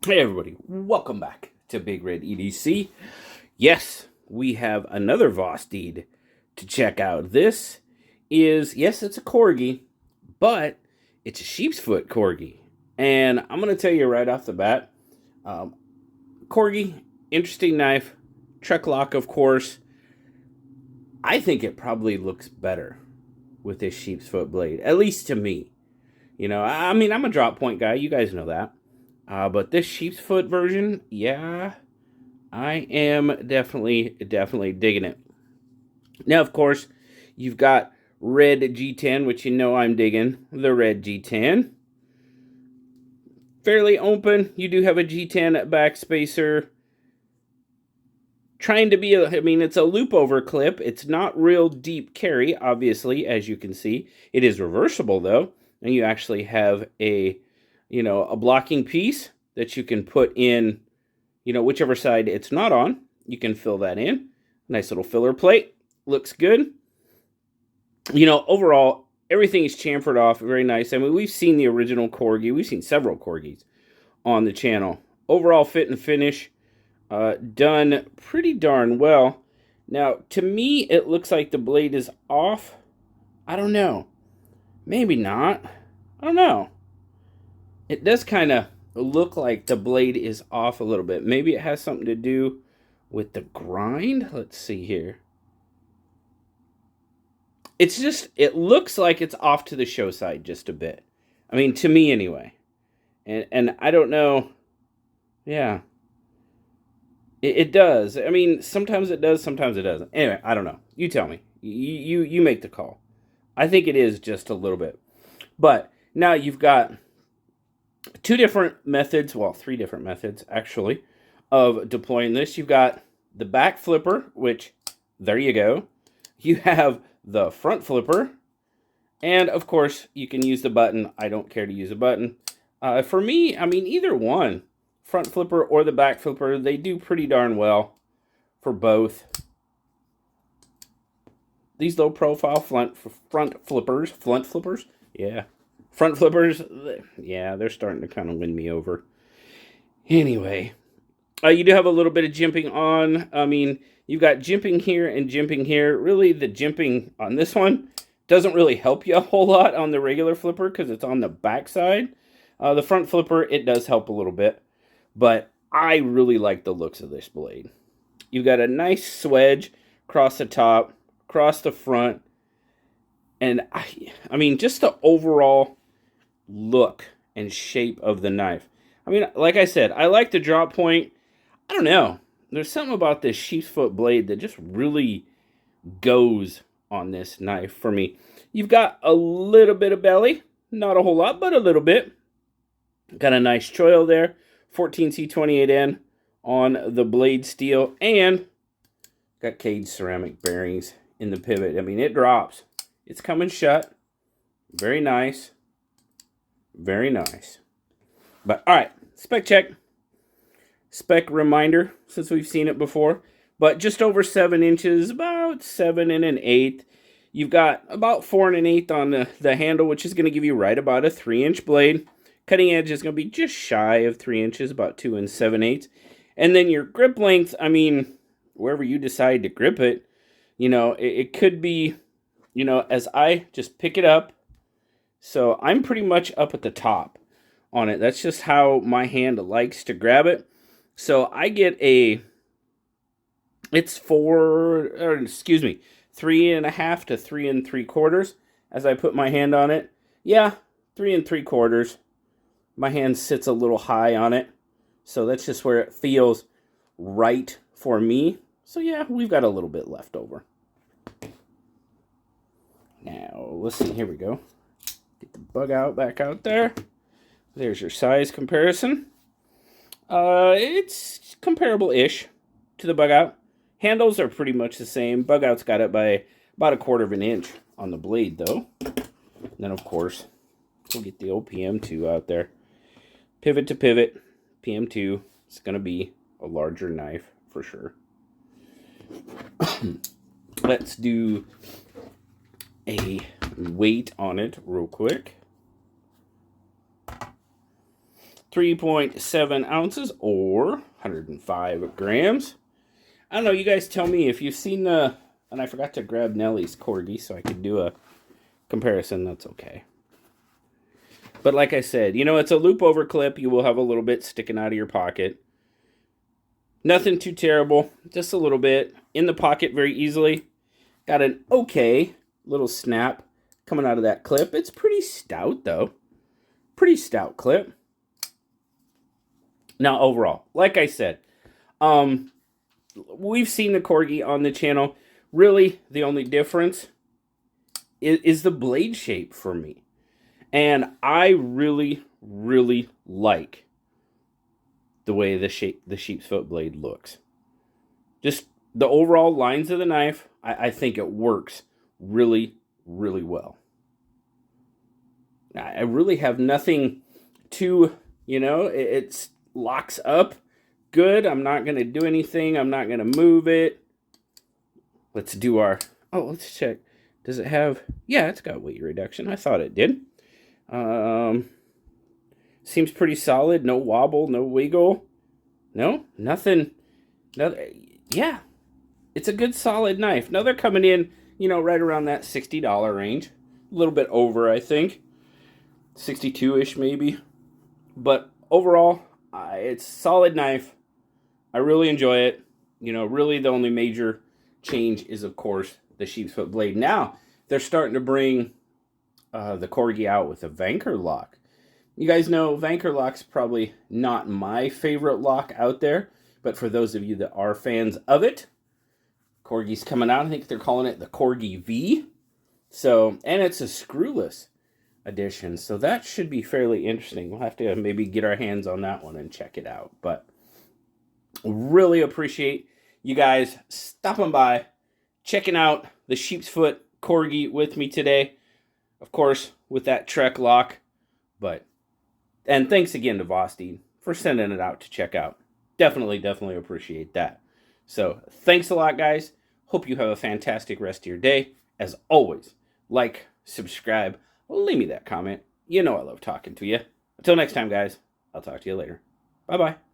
Hey everybody, welcome back to BigRedEDC. Yes, we have another Vosteed to check out. This is, yes, it's a Corgi, but it's a Sheepsfoot Corgi. And I'm going to tell you right off the bat, Corgi, interesting knife, Trek lock, of course. I think it probably looks better with this Sheepsfoot blade, at least to me. You know, I mean, I'm a drop point guy, you guys know that. But this Sheepsfoot version, yeah, I am definitely digging it. Now, of course, you've got red G10, which you know I'm digging. The red G10. Fairly open. You do have a G10 backspacer. Trying to be, I mean, it's a loop over clip. It's not real deep carry, obviously, as you can see. It is reversible, though. And you actually have a blocking piece that you can put in, whichever side it's not on. You can fill that in. Nice little filler plate. Looks good. Overall, everything is chamfered off. Very nice. I mean, we've seen the original Corgi. We've seen several Corgis on the channel. Overall fit and finish, done pretty darn well. Now, to me, it looks like the blade is off. I don't know. Maybe not. I don't know. It does kind of look like the blade is off a little bit. Maybe it has something to do with the grind. Let's see here. It's just, it looks like it's off to the show side just a bit. I mean, to me anyway. And I don't know. Yeah. It does. I mean, sometimes it does, sometimes it doesn't. Anyway, I don't know. You tell me. You make the call. I think it is just a little bit. But now you've got two different methods, well, three different methods, actually, of deploying this. You've got the back flipper, which, there you go. You have the front flipper, and, of course, you can use the button. I don't care to use a button. For me, I mean, either one, front flipper or the back flipper, they do pretty darn well for both. These low-profile front flippers, yeah. Front flippers, yeah, they're starting to kind of win me over. Anyway, you do have a little bit of jimping on. I mean, you've got jimping here and jimping here. Really, the jimping on this one doesn't really help you a whole lot on the regular flipper because it's on the back side. The front flipper, it does help a little bit. But I really like the looks of this blade. You've got a nice swedge across the top, across the front. And I mean, just the overall look and shape of the knife. I mean, like I said, I like the drop point. I don't know. There's something about this Sheepsfoot blade that just really goes on this knife for me. You've got a little bit of belly. Not a whole lot, but a little bit. Got a nice choil there. 14C28N on the blade steel. And got cage ceramic bearings in the pivot. I mean, it drops. It's coming shut. Very nice. Very nice. But, all right, spec check. Spec reminder, since we've seen it before. But just over 7 inches, about 7 1/8. You've got about 4 1/8 on the handle, which is going to give you right about a 3-inch blade. Cutting edge is going to be just shy of 3 inches, about 2 7/8. And then your grip length, I mean, wherever you decide to grip it, it could be, as I just pick it up. So I'm pretty much up at the top on it. That's just how my hand likes to grab it. So I get it's 3.5 to 3 3/4 as I put my hand on it. Yeah, 3 3/4. My hand sits a little high on it. So that's just where it feels right for me. So yeah, we've got a little bit left over. Now, let's see. Here we go. Get the bug out back out there. There's your size comparison. It's comparable-ish to the bug out. Handles are pretty much the same. Bug out's got it by about 1/4 inch on the blade, though. And then, of course, we'll get the old PM2 out there. Pivot to pivot, PM2. It's going to be a larger knife for sure. Let's do a weight on it real quick. 3.7 ounces or 105 grams. I don't know, you guys tell me if you've seen the, and I forgot to grab Nellie's Corgi so I could do a comparison. That's okay. But like I said, you know, it's a loop over clip. You will have a little bit sticking out of your pocket. Nothing too terrible, just a little bit. In the pocket very easily. Got an okay little snap coming out of that clip. It's pretty stout though. Pretty stout clip. Now overall, like I said, we've seen the Corgi on the channel. Really, the only difference is the blade shape for me. And I really, really like the way the sheepsfoot blade looks. Just the overall lines of the knife, I think it works really, really well. I really have nothing to, you know, it locks up good. I'm not going to do anything. I'm not going to move it. Let's do our, let's check. Does it have, yeah, it's got weight reduction. I thought it did. Seems pretty solid. No wobble, no wiggle. No, nothing. Yeah, it's a good solid knife. Now they're coming in, you know, right around that $60 range. A little bit over, I think. 62-ish maybe. But overall, it's a solid knife. I really enjoy it. You know, really the only major change is, of course, the sheepsfoot blade. Now, they're starting to bring the Corgi out with a Vanker lock. You guys know Vanker lock's probably not my favorite lock out there, but for those of you that are fans of it, Corgi's coming out. I think they're calling it the Corgi V. So, and it's a screwless edition, so that should be fairly interesting. We'll have to maybe get our hands on that one and check it out. But really appreciate you guys stopping by, checking out the Sheepsfoot Corgi with me today. Of course, with that Trek lock. And thanks again to Vosteed for sending it out to check out. Definitely appreciate that. So, thanks a lot, guys. Hope you have a fantastic rest of your day. As always, like, subscribe, leave me that comment. You know I love talking to you. Until next time, guys, I'll talk to you later. Bye-bye.